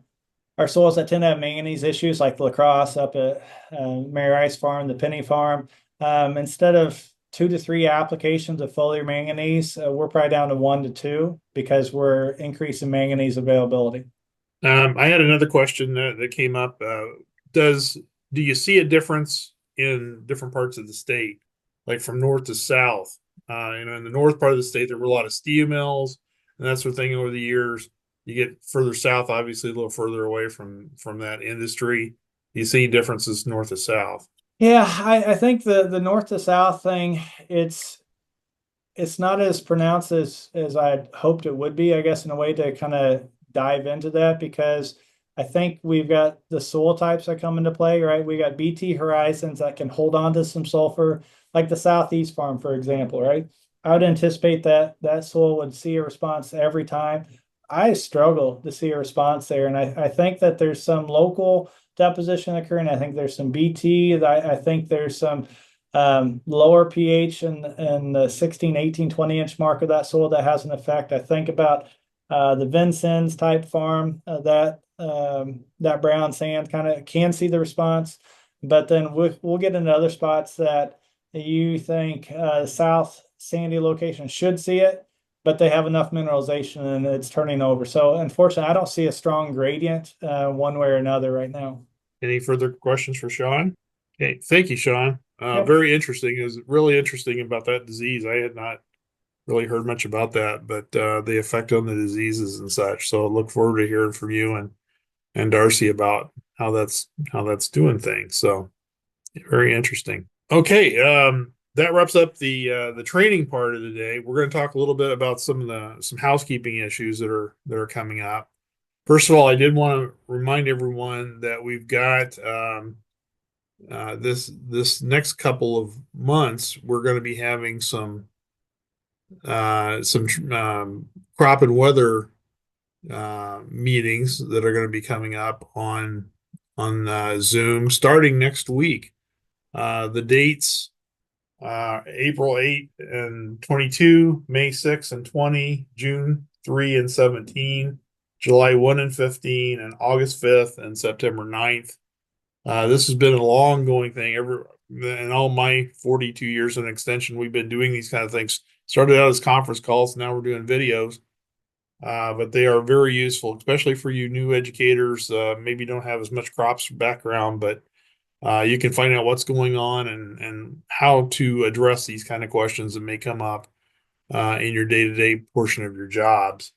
soils that tend to have manganese issues like La Crosse up at Mary Rice Farm, the Penny Farm, instead of 2 to 3 applications of foliar manganese, we're probably down to 1 to 2 because we're increasing manganese availability. I had another question that came up. Do you see a difference in different parts of the state, like from north to south? In the north part of the state, there were a lot of steel mills and that sort of thing over the years. You get further south, obviously a little further away from that industry. Do you see differences north to south? Yeah, I think the north to south thing, it's not as pronounced as I'd hoped it would be, I guess, in a way to kind of dive into that, because I think we've got the soil types that come into play, right? We got BT horizons that can hold on to some sulfur, like the Southeast farm, for example, right? I would anticipate that soil would see a response every time. I struggle to see a response there. And I think that there's some local deposition occurring. I think there's some BT. I think there's some lower pH in the 16, 18, 20 inch mark of that soil that has an effect. I think about the Vincennes type farm that brown sand kind of can see the response, but then we'll get into other spots that you think south sandy location should see it, but they have enough mineralization and it's turning over. So unfortunately, I don't see a strong gradient one way or another right now. Any further questions for Shaun? Okay, thank you, Shaun. Yep. Very interesting. It was really interesting about that disease. I had not really heard much about that, but the effect on the diseases and such. So I look forward to hearing from you and Darcy about how that's doing things. So very interesting. Okay, that wraps up the training part of the day. We're going to talk a little bit about some housekeeping issues that are coming up. First of all, I did want to remind everyone that we've got this next couple of months, we're going to be having some crop and weather meetings that are going to be coming up on Zoom starting next week. The dates: April 8 and 22, May 6 and 20, June 3 and 17, July 1 and 15, and August 5th and September 9th. This has been a long going thing. In all my 42 years in extension, we've been doing these kind of things. Started out as conference calls, now we're doing videos. But they are very useful, especially for you new educators. Maybe don't have as much crops background, but you can find out what's going on and how to address these kind of questions that may come up in your day-to-day portion of your jobs.